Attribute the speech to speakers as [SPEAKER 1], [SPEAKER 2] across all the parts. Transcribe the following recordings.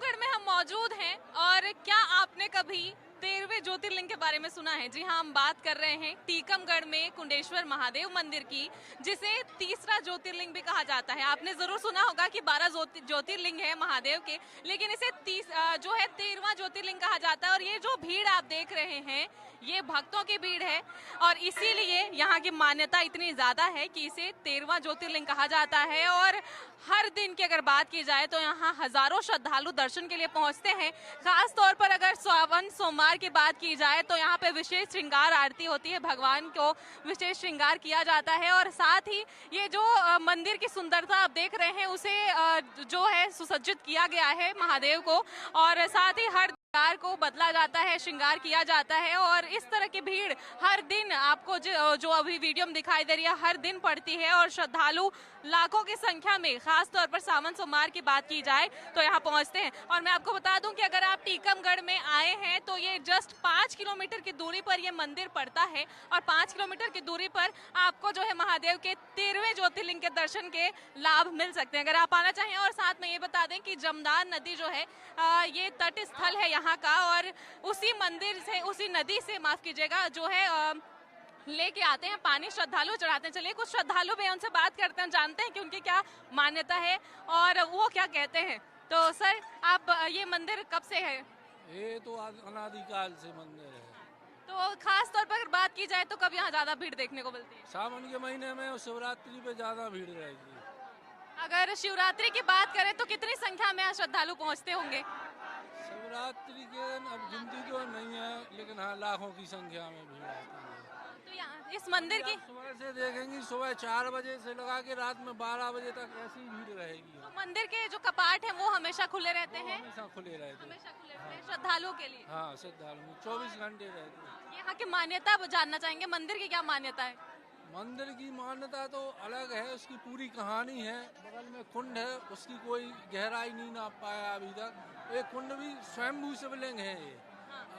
[SPEAKER 1] टीकमगढ़ में हम मौजूद हैं और क्या आपने कभी 13वें ज्योतिर्लिंग के बारे में सुना है? जी हाँ, हम बात कर रहे हैं टीकमगढ़ में कुंडेश्वर महादेव मंदिर की, जिसे तीसरा ज्योतिर्लिंग भी कहा जाता है। आपने जरूर सुना होगा कि 12 ज्योतिर्लिंग है महादेव के, लेकिन इसे जो है 13वां ज्योतिर्लिंग कहा जाता है। और ये जो भीड़ आप देख रहे हैं, ये भक्तों की भीड़ है और इसीलिए यहाँ की मान्यता इतनी ज्यादा है कि इसे 13वां ज्योतिर्लिंग कहा जाता है। और हर दिन की अगर बात की जाए तो यहाँ हजारों श्रद्धालु दर्शन के लिए पहुंचते हैं। खास तौर पर अगर सावन सोमवार की बात की जाए तो यहाँ पे विशेष श्रृंगार आरती होती है, भगवान को विशेष श्रृंगार किया जाता है। और साथ ही ये जो मंदिर की सुंदरता आप देख रहे हैं, उसे जो है सुसज्जित किया गया है महादेव को, और साथ ही हर श्रृंगार को बदला जाता है, श्रृंगार किया जाता है। और इस तरह की भीड़ हर दिन आपको जो अभी वीडियो में दिखाई दे रही है, हर दिन पड़ती है और श्रद्धालु लाखों की संख्या में, खास तौर पर सावन सोमवार की बात की जाए तो यहाँ पहुँचते हैं। और मैं आपको बता दूं कि अगर आप टीकमगढ़ में आए हैं तो ये जस्ट 5 किलोमीटर की दूरी पर ये मंदिर पड़ता है और 5 किलोमीटर की दूरी पर आपको जो है महादेव के 13वें ज्योतिर्लिंग के दर्शन के लाभ मिल सकते हैं अगर आप आना चाहें। और साथ में ये बता दें कि जमदार नदी जो है ये तट स्थल है यहाँ का, और उसी मंदिर से, उसी नदी से माफ कीजिएगा, जो है लेके आते हैं पानी, श्रद्धालु चढ़ाते हैं। चलिए कुछ श्रद्धालु भी उनसे बात करते हैं, जानते हैं कि उनकी क्या मान्यता है और वो क्या कहते हैं। तो सर, आप ये मंदिर कब से है?
[SPEAKER 2] ये तो अनादिकाल से मंदिर है।
[SPEAKER 1] तो खास तौर पर अगर बात की जाए तो कब यहाँ ज्यादा भीड़ देखने को मिलती है?
[SPEAKER 2] सावन के महीने में और शिवरात्रि पे ज्यादा भीड़ रहेगी।
[SPEAKER 1] अगर शिवरात्रि की बात करें तो कितनी संख्या में यहाँ श्रद्धालु पहुँचते होंगे?
[SPEAKER 2] शिवरात्रि के अब गिनती तो नहीं है, लेकिन हाँ लाखों की संख्या में भीड़ आती है।
[SPEAKER 1] तो यहाँ इस मंदिर की
[SPEAKER 2] सुबह से देखेंगी, सुबह 4 बजे से लगा के रात में 12 बजे तक ऐसी भीड़ रहेगी।
[SPEAKER 1] तो मंदिर के जो कपाट हैं वो हमेशा खुले रहते हैं?
[SPEAKER 2] हमेशा खुले रहते हैं,
[SPEAKER 1] हमेशा खुले रहते हैं श्रद्धालुओं के लिए?
[SPEAKER 2] हाँ, श्रद्धालु 24 घंटे रहते हैं।
[SPEAKER 1] यहाँ की मान्यता जानना चाहेंगे, मंदिर की क्या मान्यता है?
[SPEAKER 2] मंदिर की मान्यता तो अलग है, उसकी पूरी कहानी है। बगल में कुंड है, उसकी कोई गहराई नहीं नाप पाया अभी तक। एक कुंड भी स्वयंभू शिवलिंग है ये।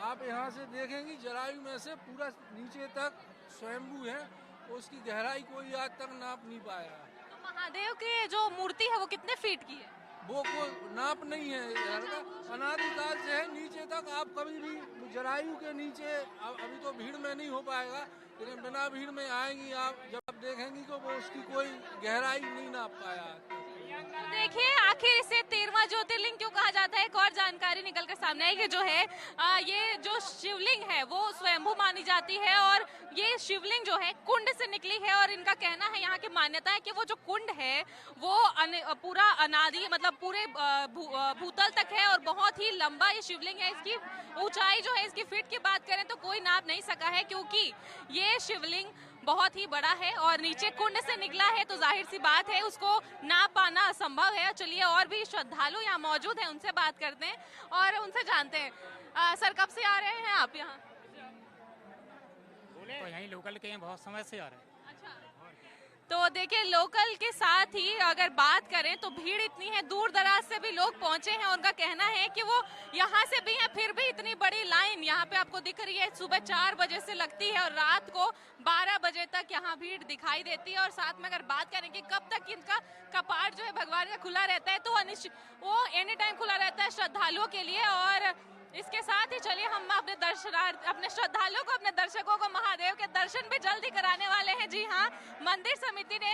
[SPEAKER 2] आप यहाँ से देखेंगी, जरायु में से पूरा नीचे तक स्वयंभू है, उसकी गहराई कोई आज तक नाप नहीं पाया।
[SPEAKER 1] तो महादेव की जो मूर्ति है वो कितने फीट की है?
[SPEAKER 2] वो कोई नाप नहीं है, अनादिकाल से है नीचे तक। आप कभी भी जरायु के नीचे, अभी तो भीड़ में नहीं हो पाएगा, लेकिन बिना भीड़ में आएंगी आप, जब आप देखेंगी तो वो उसकी कोई गहराई नहीं नाप पाया।
[SPEAKER 1] देखिए, आखिर इसे 13वां ज्योतिर्लिंग क्यों कहा जाता है, एक और जानकारी निकल कर सामने आई कि जो है ये जो शिवलिंग है वो स्वयंभू मानी जाती है और ये शिवलिंग जो है कुंड से निकली है। और इनका कहना है, यहाँ की मान्यता है कि वो जो कुंड है वो पूरा अनादि, मतलब पूरे भूतल तक है और बहुत ही लंबा ये शिवलिंग है। इसकी ऊंचाई जो है, इसकी फीट की बात करें तो कोई नाप नहीं सका है, क्योंकि ये शिवलिंग बहुत ही बड़ा है और नीचे कुंड से निकला है, तो जाहिर सी बात है उसको नाप पाना असंभव है। चलिए, और भी श्रद्धालु यहाँ मौजूद हैं, उनसे बात करते हैं और उनसे जानते हैं। सर, कब से आ रहे हैं आप यहाँ?
[SPEAKER 3] तो यहीं लोकल के हैं, बहुत समय से आ रहे हैं।
[SPEAKER 1] तो देखिए, लोकल के साथ ही अगर बात करें तो भीड़ इतनी है, दूर दराज से भी लोग पहुंचे हैं। उनका कहना है कि वो यहाँ से भी हैं, फिर भी इतनी बड़ी लाइन यहाँ पे आपको दिख रही है, सुबह 4 बजे से लगती है और रात को 12 बजे तक यहाँ भीड़ दिखाई देती है। और साथ में अगर बात करें कि कब तक इनका कपाट जो है भगवान का खुला रहता है, तो वो एनी टाइम खुला रहता है श्रद्धालुओं के लिए। और इसके साथ ही चलिए, हम अपने श्रद्धालुओं को, अपने दर्शकों को महादेव के दर्शन भी जल्दी कराने वाले हैं। जी हाँ, मंदिर समिति ने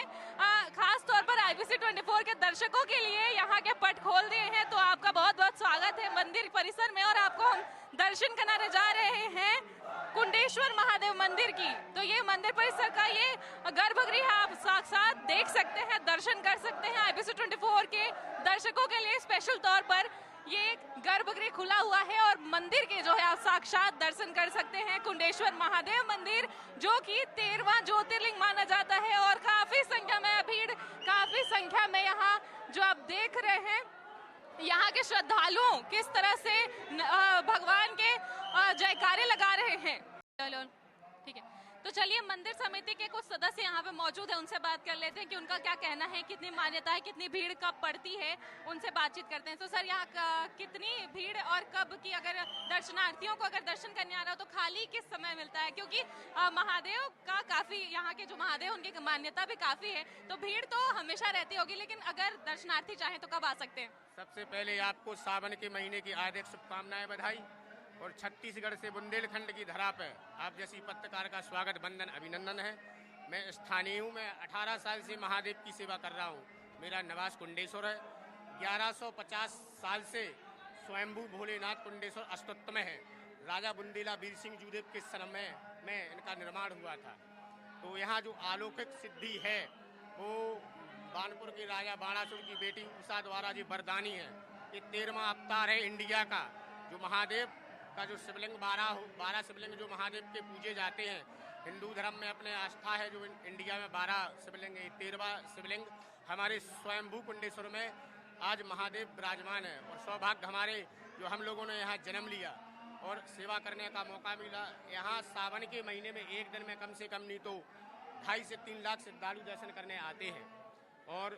[SPEAKER 1] खास तौर पर IBC 24 के दर्शकों के लिए यहाँ के पट खोल दिए हैं। तो आपका बहुत बहुत स्वागत है मंदिर परिसर में, और आपको हम दर्शन कराने जा रहे हैं कुंडेश्वर महादेव मंदिर की। तो ये मंदिर परिसर का ये गर्भगृह आप साक्षात देख सकते हैं, दर्शन कर सकते हैं। IBC 24 के दर्शकों के लिए स्पेशल तौर पर ये गर्भगृह खुला हुआ है और मंदिर के जो है आप साक्षात दर्शन कर सकते हैं। कुंडेश्वर महादेव मंदिर, जो कि 13वां ज्योतिर्लिंग माना जाता है, और काफी संख्या में भीड़, काफी संख्या में यहाँ जो आप देख रहे हैं, यहाँ के श्रद्धालुओं किस तरह से भगवान के जयकारे लगा रहे हैं। ठीक है, तो चलिए मंदिर समिति के कुछ सदस्य यहाँ पे मौजूद हैं, उनसे बात कर लेते हैं कि उनका क्या कहना है, कितनी मान्यता है, कितनी भीड़ कब पड़ती है, उनसे बातचीत करते हैं। तो सर यहाँ कितनी भीड़ और कब की, अगर दर्शनार्थियों को अगर दर्शन करने आ रहा हो तो खाली किस समय मिलता है, क्योंकि महादेव का काफी यहाँ के जो महादेव उनकी मान्यता भी काफी है, तो भीड़ तो हमेशा रहती होगी, लेकिन अगर दर्शनार्थी चाहें तो कब आ सकते हैं?
[SPEAKER 4] सबसे पहले आपको सावन के महीने की हार्दिक शुभकामनाएं, बधाई। और छत्तीसगढ़ से बुंदेलखंड की धरा पर आप जैसी पत्रकार का स्वागत, वंदन, अभिनंदन है। मैं स्थानीय हूँ, मैं 18 साल से महादेव की सेवा कर रहा हूँ। मेरा निवास कुंडेश्वर है। 1150 साल से स्वयंभू भोलेनाथ कुंडेश्वर अस्तित्व में है। राजा बुंदेला वीर सिंह जूदेव के समय में इनका निर्माण हुआ था। तो यहाँ जो अलौकिक सिद्धि है वो बानपुर के राजा बाणासुर की बेटी उषा द्वारा जी वरदानी है। ये 13वां अवतार है इंडिया का। जो महादेव का जो शिवलिंग 12 शिवलिंग जो महादेव के पूजे जाते हैं, हिंदू धर्म में अपने आस्था है जो इंडिया में 12 शिवलिंग है। 13वां शिवलिंग हमारे स्वयंभू कुंडेश्वर में आज महादेव विराजमान है। और सौभाग्य हमारे जो हम लोगों ने यहाँ जन्म लिया और सेवा करने का मौका मिला। यहाँ सावन के महीने में एक दिन में कम से कम नहीं तो 2.5 से 3 लाख श्रद्धालु दर्शन करने आते हैं और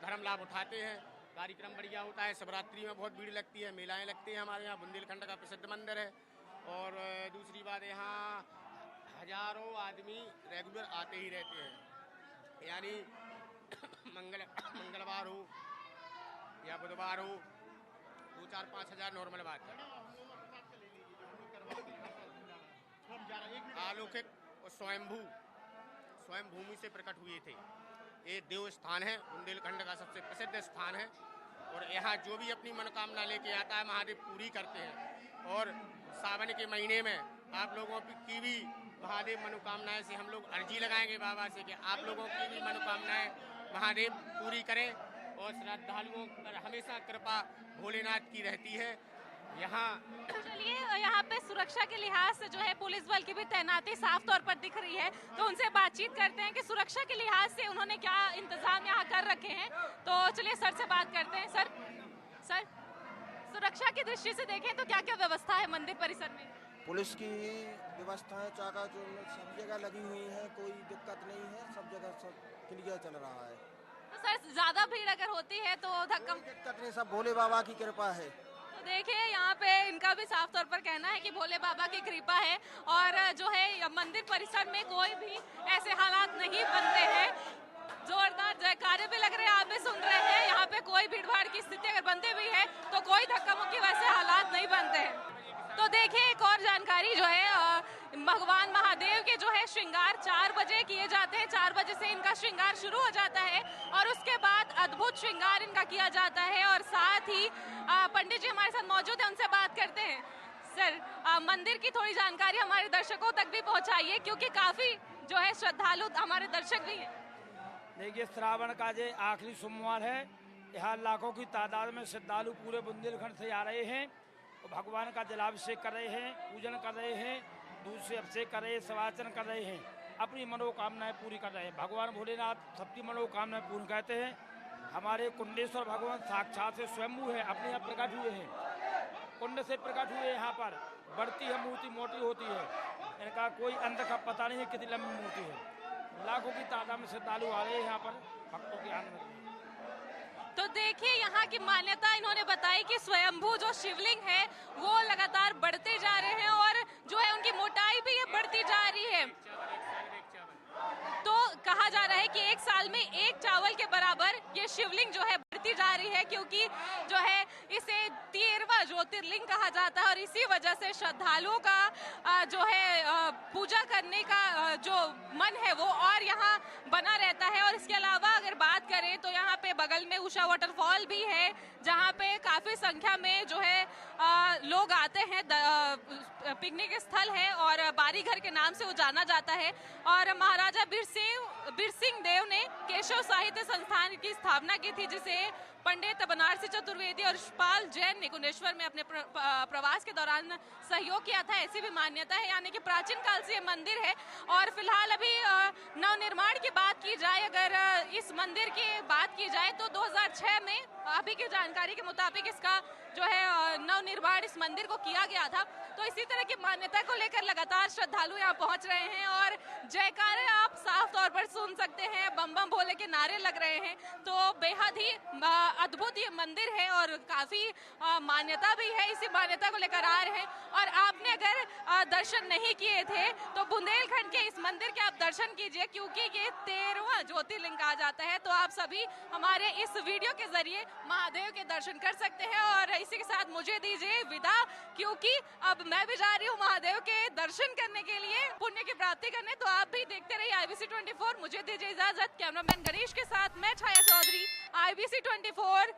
[SPEAKER 4] धर्म लाभ उठाते हैं। कार्यक्रम बढ़िया होता है। शिवरात्रि में बहुत भीड़ लगती है, मेलाएं लगती हैं। हमारे यहाँ बुंदेलखंड का प्रसिद्ध मंदिर है। और दूसरी बात, यहाँ हजारों आदमी रेगुलर आते ही रहते हैं। यानी मंगलवार हो या बुधवार हो, 2-4-5 हजार नॉर्मल बात है। अलौकिक और स्वयं भूमि से प्रकट हुए थे। ये देव स्थान है, बुंदेलखंड का सबसे प्रसिद्ध स्थान है। और यहाँ जो भी अपनी मनोकामना लेके आता है महादेव पूरी करते हैं। और सावन के महीने में आप लोगों की भी महादेव मनोकामनाएं से हम लोग अर्जी लगाएंगे बाबा से कि आप लोगों की भी मनोकामनाएं महादेव पूरी करें। और श्रद्धालुओं पर हमेशा कृपा भोलेनाथ की रहती है। यहाँ
[SPEAKER 1] चलिए, यहाँ पे सुरक्षा के लिहाज से जो है पुलिस बल की भी तैनाती साफ तौर पर दिख रही है, तो उनसे बातचीत करते हैं कि सुरक्षा के लिहाज से उन्होंने क्या इंतजाम यहाँ कर रखे हैं। तो चलिए सर से बात करते हैं। सर सुरक्षा की दृष्टि से देखें तो क्या क्या व्यवस्था है मंदिर परिसर में?
[SPEAKER 5] पुलिस की व्यवस्थाएं चाका जो सब जगह लगी हुई है, कोई दिक्कत नहीं है, सब जगह सब क्लियर चल रहा है।
[SPEAKER 1] तो सर ज्यादा भीड़ अगर होती है तो धक्का?
[SPEAKER 5] दिक्कत नहीं, सब भोले बाबा की कृपा है।
[SPEAKER 1] देखिए यहाँ पे इनका भी साफ तौर पर कहना है कि भोले बाबा की कृपा है और जो है मंदिर परिसर में कोई भी ऐसे हालात नहीं बनते हैं। जोरदार जयकारे भी लग रहे हैं, आप भी सुन रहे हैं। यहाँ पे कोई भीड़ भाड़ की स्थिति अगर बनती भी है तो कोई धक्का मुक्की वैसे हालात नहीं बनते हैं। तो देखिए एक और जानकारी जो है, भगवान महादेव के जो है श्रृंगार 4 बजे किए जाते हैं। 4 बजे से इनका श्रृंगार शुरू हो जाता है और उसके बाद अद्भुत श्रृंगार इनका किया जाता है। और साथ ही पंडित जी हमारे साथ मौजूद है, उनसे बात करते हैं। सर मंदिर की थोड़ी जानकारी हमारे दर्शकों तक भी पहुंचाइए, क्योंकि काफी जो है श्रद्धालु हमारे दर्शक भी हैं।
[SPEAKER 6] देखिए श्रावण का जो आखिरी सोमवार है, यहाँ लाखों की तादाद में श्रद्धालु पूरे बुंदेलखंड से आ रहे हैं और भगवान का जलाभिषेक कर रहे हैं, पूजन कर रहे हैं, दूध से अभिषेक कर रहे हैं, सवाचन कर रहे हैं, अपनी मनोकामनाएं पूरी कर रहे हैं। भगवान भोलेनाथ सबकी मनोकामनाएं पूर्ण करते हैं। हमारे कुंडेश्वर भगवान साक्षात से स्वयंभू है, अपने यहाँ प्रकट हुए हैं, कुंड से प्रकट हुए। यहाँ पर बढ़ती है मूर्ति, मोटी होती है, इनका कोई अंत का पता नहीं है कितनी लंबी मूर्ति है। लाखों की तादाद में श्रद्धालु आ रहे हैं यहाँ पर भक्तों के आनंद।
[SPEAKER 1] तो देखिए यहाँ की मान्यता इन्होंने बताई कि स्वयंभू जो शिवलिंग है वो लगातार बढ़ते जा रहे हैं और जो है उनकी मोटाई भी ये बढ़ती जा रही है। तो कहा जा रहा है कि 1 साल में 1 चावल के बराबर ये शिवलिंग जो है बढ़ती जा रही है, क्योंकि जो है इसे 13वां ज्योतिर्लिंग कहा जाता है। और इसी वजह से श्रद्धालुओं का जो है पूजा करने का जो मन है वो और यहाँ बना रहता है। और इसके अलावा अगर बात करें तो यहाँ पे बगल में उषा वाटरफॉल भी है, जहाँ पे काफी संख्या में जो है लोग आते हैं। पिकनिक स्थल है और बारीघर के नाम से वो जाना जाता है। और महाराजा बीर सिंह देव ने केशव साहित्य संस्थान की स्थापना की थी, जिसे पंडित बनारसी चतुर्वेदी और यशपाल जैन ने कुंडेश्वर में अपने प्रवास के दौरान सहयोग किया था, ऐसी भी मान्यता है। यानी कि प्राचीन काल से ये मंदिर है और फिलहाल अभी नवनिर्माण की बात की जाए, अगर इस मंदिर की बात की जाए तो 2006 में अभी की जानकारी के मुताबिक इसका जो है नवनिर्माण इस मंदिर को किया गया था। तो इसी तरह की मान्यता को लेकर लगातार श्रद्धालु यहाँ पहुंच रहे हैं और जयकारे आप साफ तौर पर सुन सकते हैं, बम बम भोले के नारे लग रहे हैं। तो बेहद ही अद्भुत ये मंदिर है और काफी मान्यता भी है, इसी मान्यता को लेकर आ रहे हैं। और आपने अगर दर्शन नहीं किए थे तो बुंदेलखंड के इस मंदिर के आप दर्शन कीजिए, क्योंकि ये 13वां ज्योतिर्लिंग कहा जाता है। तो आप सभी हमारे इस वीडियो के जरिए महादेव के दर्शन कर सकते हैं। और इसी के साथ मुझे दीजिए विदा, क्योंकि अब मैं भी जा रही हूँ महादेव के दर्शन करने के लिए, पुण्य की प्राप्ति करने। तो आप भी देखते रहिए IBC 24। मुझे दीजिए इजाजत। कैमरामैन गणेश के साथ मैं छाया चौधरी, IBC 24।